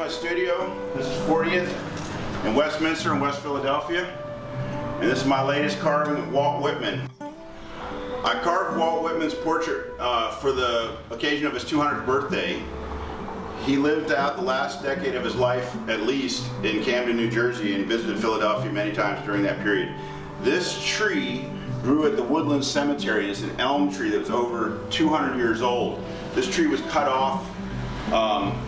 my studio. This is 40th in Westminster in West Philadelphia. And this is my latest carving of Walt Whitman. I carved Walt Whitman's portrait for the occasion of his 200th birthday. He lived out the last decade of his life, at least, in Camden, New Jersey, and visited Philadelphia many times during that period. This tree grew at the Woodland Cemetery. It's an elm tree that was over 200 years old. This tree was cut off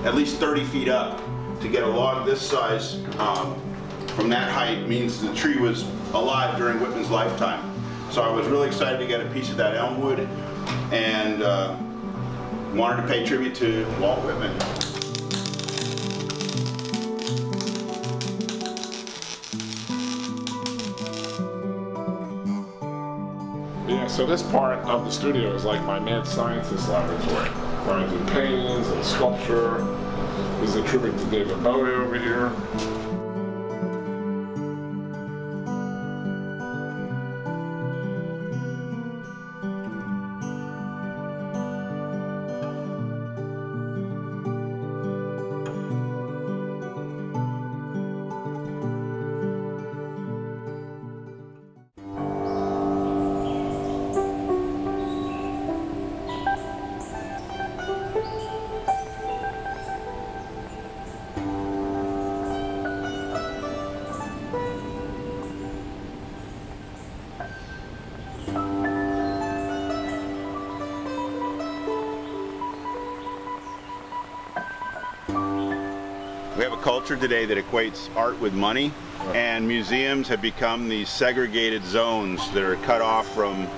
at least 30 feet up. To get a log this size from that height means the tree was alive during Whitman's lifetime. So I was really excited to get a piece of that elm wood and wanted to pay tribute to Walt Whitman. Yeah, so this part of the studio is like my mad scientist laboratory. Where I do paintings and sculpture. This is a tribute to David Bowie over here. We have a culture today that equates art with money, and museums have become these segregated zones that are cut off from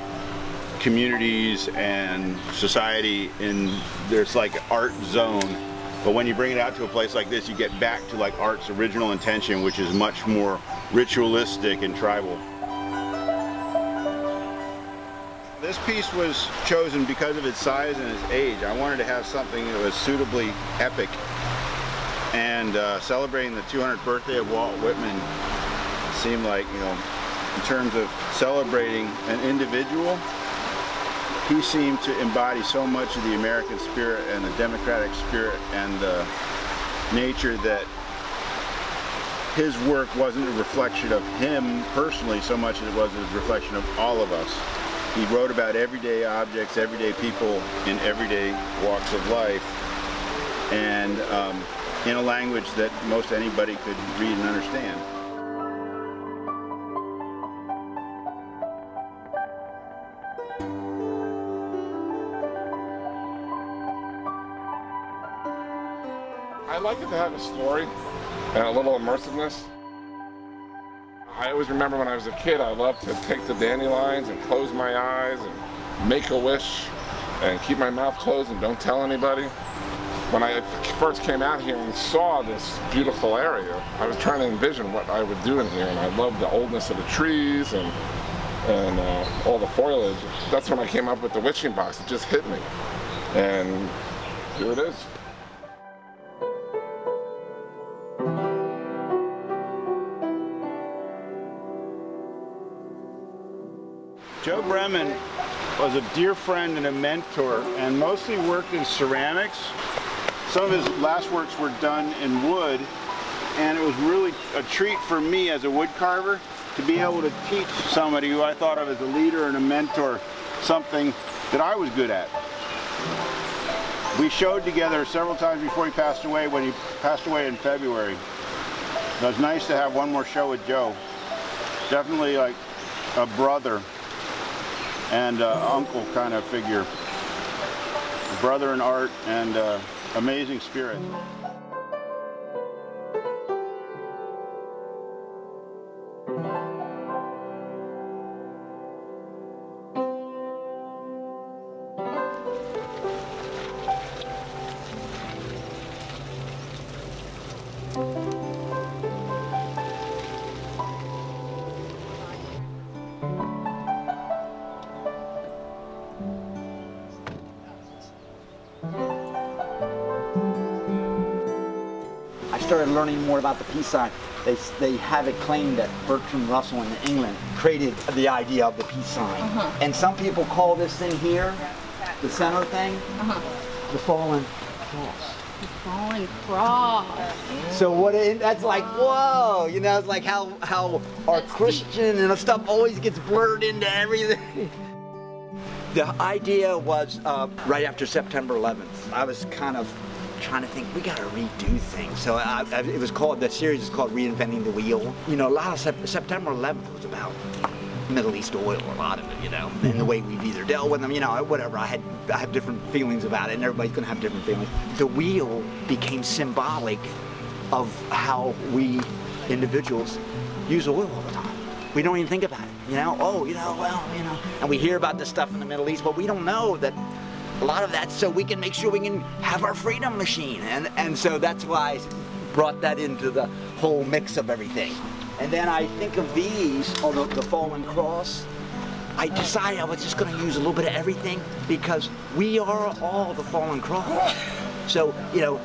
communities and society. There's like an art zone, but when you bring it out to a place like this, you get back to like art's original intention, which is much more ritualistic and tribal. This piece was chosen because of its size and its age. I wanted to have something that was suitably epic. And celebrating the 200th birthday of Walt Whitman seemed like, you know, in terms of celebrating an individual, he seemed to embody so much of the American spirit and the democratic spirit and the nature that his work wasn't a reflection of him personally so much as it was a reflection of all of us. He wrote about everyday objects, everyday people in everyday walks of life, and in a language that most anybody could read and understand. I like it to have a story and a little immersiveness. I always remember when I was a kid, I loved to take the dandelions and close my eyes and make a wish and keep my mouth closed and don't tell anybody. When I first came out here and saw this beautiful area, I was trying to envision what I would do in here, and I loved the oldness of the trees and all the foliage. That's when I came up with the wishing box. It just hit me, and here it is. Joe Bremen was a dear friend and a mentor, and mostly worked in ceramics. Some of his last works were done in wood, and it was really a treat for me as a wood carver to be able to teach somebody who I thought of as a leader and a mentor something that I was good at. We showed together several times before he passed away, when he passed away in February. It was nice to have one more show with Joe. Definitely like a brother and uncle kind of figure. A brother in art and amazing spirit. Started learning more about the peace sign. They have it claimed that Bertrand Russell in England created the idea of the peace sign. And some people call this thing here, the center thing, the fallen cross. Fallen cross. So that's like, whoa, you know, it's like how our Christian and stuff always gets blurred into everything. The idea was right after September 11th. I was kind of trying to think, we got to redo things. So the series is called Reinventing the Wheel. You know, a lot of September 11th was about Middle East oil, a lot of it, you know, and the way we've either dealt with them, you know, whatever. I have different feelings about it, and everybody's gonna have different feelings. The wheel became symbolic of how we individuals use oil all the time. We don't even think about it, you know. Oh, you know, well, you know, and we hear about this stuff in the Middle East, but we don't know that a lot of that's so we can make sure we can have our freedom machine, and so that's why I brought that into the whole mix of everything. And then I think of these, or the fallen cross. I decided I was just going to use a little bit of everything because we are all the fallen cross. So, you know,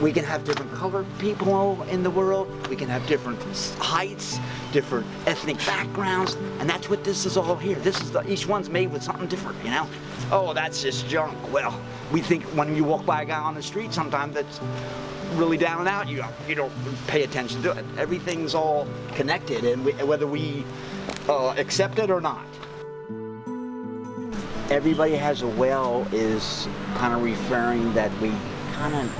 we can have different colored people in the world. We can have different heights, different ethnic backgrounds, and that's what this is all here. Each one's made with something different, you know? Oh, that's just junk. Well, we think when you walk by a guy on the street, sometimes that's really down and out, you don't pay attention to it. Everything's all connected, and whether we accept it or not. Everybody has a well is kind of referring that we kind of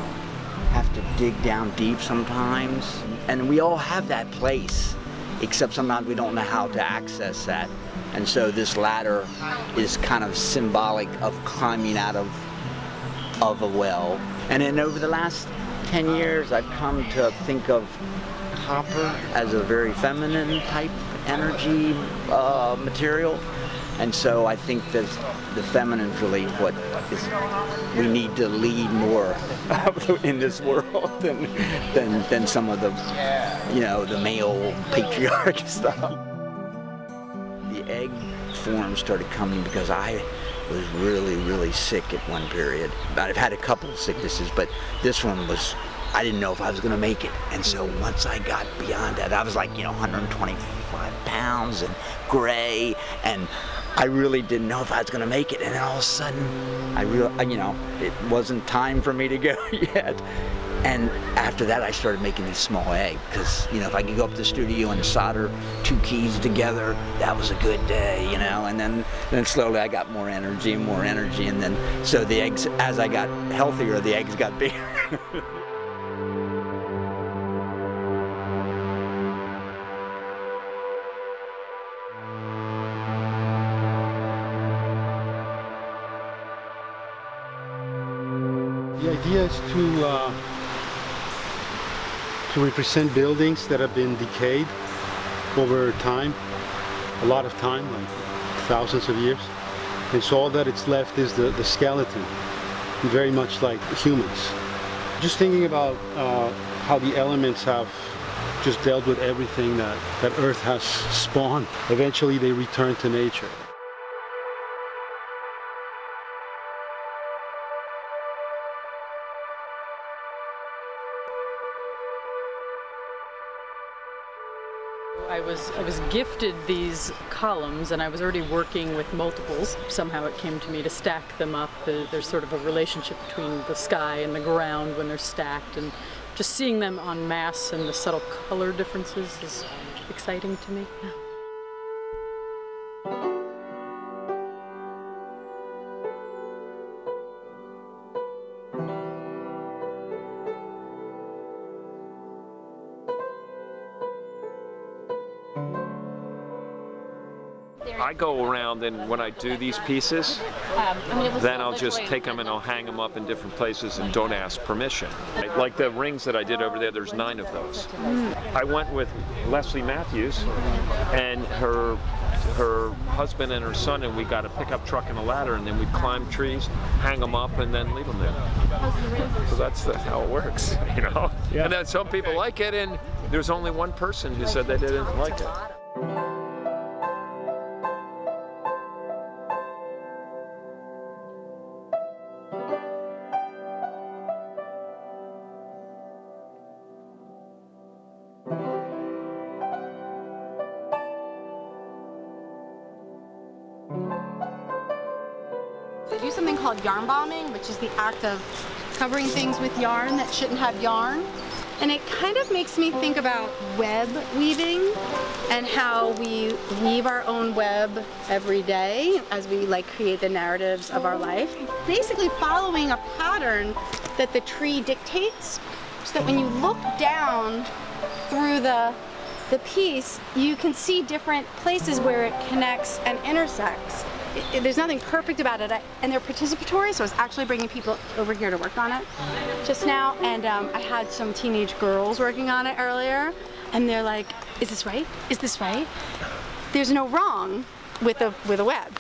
have to dig down deep sometimes, and we all have that place, except sometimes we don't know how to access that. And so this ladder is kind of symbolic of climbing out of a well. And then over the last 10 years, I've come to think of copper as a very feminine type energy material. And so I think that the feminine's really what we need to lead more in this world than some of the, you know, the male patriarchy stuff. The egg form started coming because I was really, really sick at one period. I've had a couple of sicknesses, but this one was, I didn't know if I was gonna make it. And so once I got beyond that, I was like, you know, 125 pounds and gray, and I really didn't know if I was gonna make it. And then all of a sudden, you know, it wasn't time for me to go yet. And after that, I started making these small eggs because, you know, if I could go up to the studio and solder 2 keys together, that was a good day, you know. And then slowly I got more energy, and then so the eggs, as I got healthier, the eggs got bigger. The idea is to represent buildings that have been decayed over time, a lot of time, like thousands of years. And so all that it's left is the skeleton, very much like humans. Just thinking about how the elements have just dealt with everything that Earth has spawned. Eventually they return to nature. I was gifted these columns, and I was already working with multiples. Somehow it came to me to stack them up. There's sort of a relationship between the sky and the ground when they're stacked, and just seeing them en masse and the subtle color differences is exciting to me. I go around, and when I do these pieces, then I'll just take them and I'll hang them up in different places and don't ask permission. Like the rings that I did over there, there's 9 of those. I went with Leslie Matthews and her husband and her son, and we got a pickup truck and a ladder, and then we'd climb trees, hang them up, and then leave them there. So that's how it works, you know? Yeah. And then some people like it, and there's only one person who said they didn't like it. something called yarn bombing, which is the act of covering things with yarn that shouldn't have yarn. And it kind of makes me think about web weaving and how we weave our own web every day as we like create the narratives of our life. Basically following a pattern that the tree dictates, so that when you look down through the piece, you can see different places where it connects and intersects. There's nothing perfect about it, and they're participatory, so I was actually bringing people over here to work on it just now, and I had some teenage girls working on it earlier, and they're like, is this right? Is this right? There's no wrong with a web,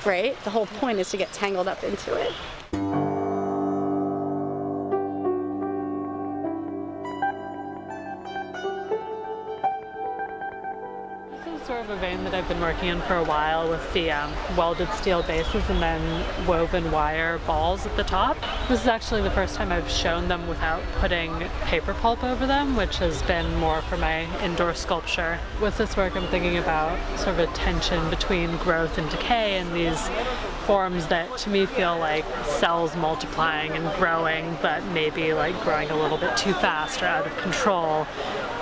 right? The whole point is to get tangled up into it. Sort of a vein that I've been working in for a while, with the welded steel bases and then woven wire balls at the top. This is actually the first time I've shown them without putting paper pulp over them, which has been more for my indoor sculpture. With this work, I'm thinking about sort of a tension between growth and decay, and these forms that to me feel like cells multiplying and growing, but maybe like growing a little bit too fast or out of control,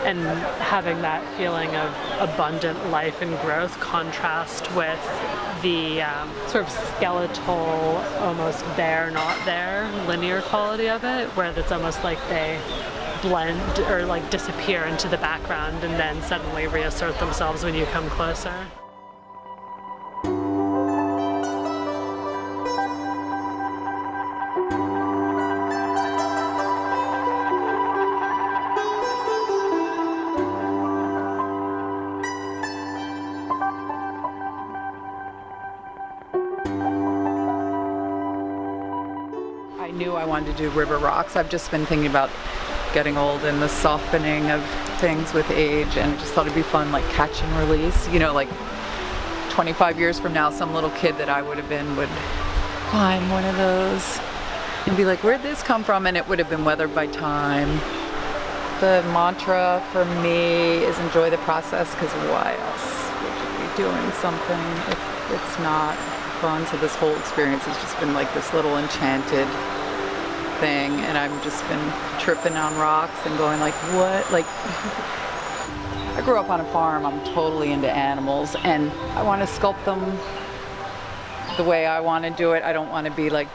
and having that feeling of abundant life and growth contrast with the sort of skeletal, almost there, not there, linear quality of it, where it's almost like they blend or like disappear into the background and then suddenly reassert themselves when you come closer. I knew I wanted to do river rocks. I've just been thinking about getting old and the softening of things with age, and just thought it'd be fun, like catch and release. You know, like 25 years from now, some little kid that I would have been would climb one of those and be like, where'd this come from? And it would have been weathered by time. The mantra for me is enjoy the process, because why else would you be doing something if it's not fun? So this whole experience has just been like this little enchanted thing, and I've just been tripping on rocks and going like, what? Like, I grew up on a farm. I'm totally into animals, and I want to sculpt them the way I want to do it. I don't want to be like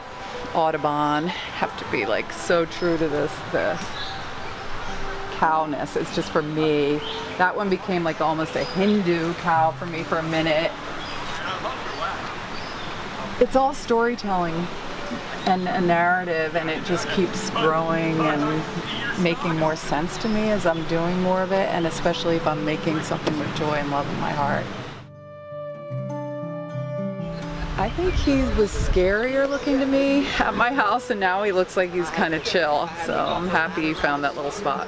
Audubon, have to be like so true to the cowness. It's just, for me, that one became like almost a Hindu cow for me for a minute. It's all storytelling and a narrative, and it just keeps growing and making more sense to me as I'm doing more of it, and especially if I'm making something with joy and love in my heart. I think he was scarier looking to me at my house, and now he looks like he's kind of chill, so I'm happy he found that little spot.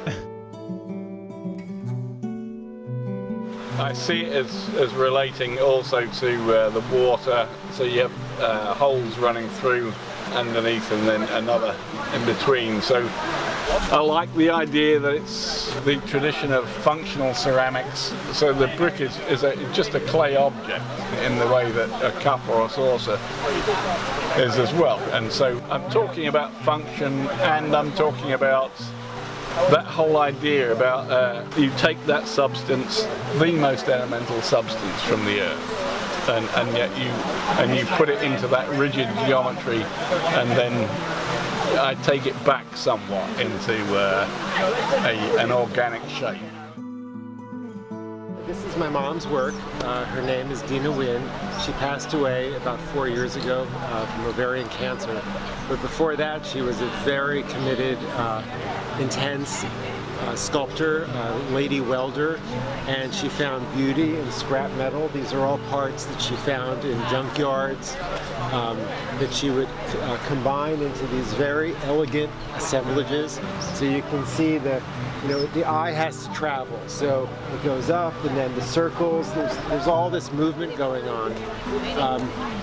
I see it as relating also to the water, so you have holes running through underneath and then another in between. So I like the idea that it's the tradition of functional ceramics. So the brick is just a clay object in the way that a cup or a saucer is as well. And so I'm talking about function, and I'm talking about that whole idea about you take that substance, the most elemental substance from the earth, and yet you put it into that rigid geometry, and then I take it back somewhat into an organic shape. This is my mom's work. Her name is Dina Wynn. She passed away about 4 years ago from ovarian cancer. But before that, she was a very committed, intense sculptor, lady welder, and she found beauty in scrap metal. These are all parts that she found in junkyards that she would combine into these very elegant assemblages. So you can see that, you know, the eye has to travel. So it goes up, and then the circles. There's all this movement going on.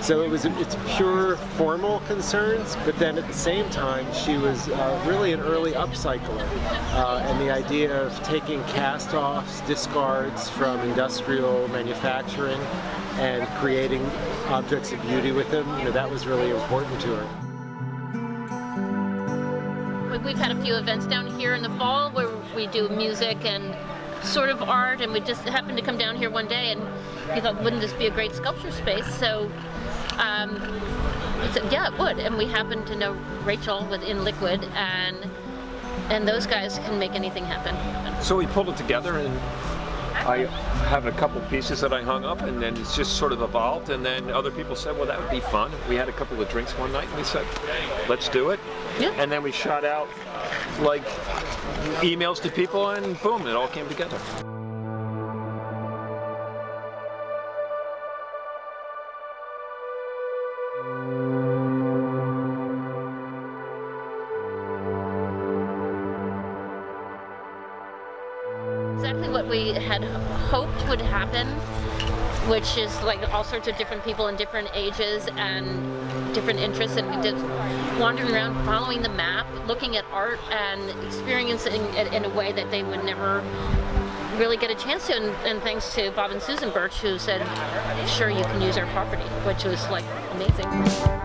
So it's pure formal concerns, but then at the same time, she was really an early upcycler. And the idea of taking cast-offs, discards from industrial manufacturing and creating objects of beauty with them, that was really important to her. We've had a few events down here in the fall where we do music and sort of art, and we just happened to come down here one day and we thought, wouldn't this be a great sculpture space? So we said, yeah, it would. And we happened to know Rachel within Liquid, and those guys can make anything happen. So we pulled it together, and I have a couple pieces that I hung up, and then it's just sort of evolved, and then other people said, well, that would be fun. We had a couple of drinks one night, and we said, let's do it. Yeah. And then we shot out like emails to people, and boom, it all came together. Exactly what we had hoped would happen, which is like all sorts of different people in different ages and different interests, and we did wandering around following the map, looking at art and experiencing it in a way that they would never really get a chance to, and thanks to Bob and Susan Birch, who said, sure, you can use our property, which was like amazing.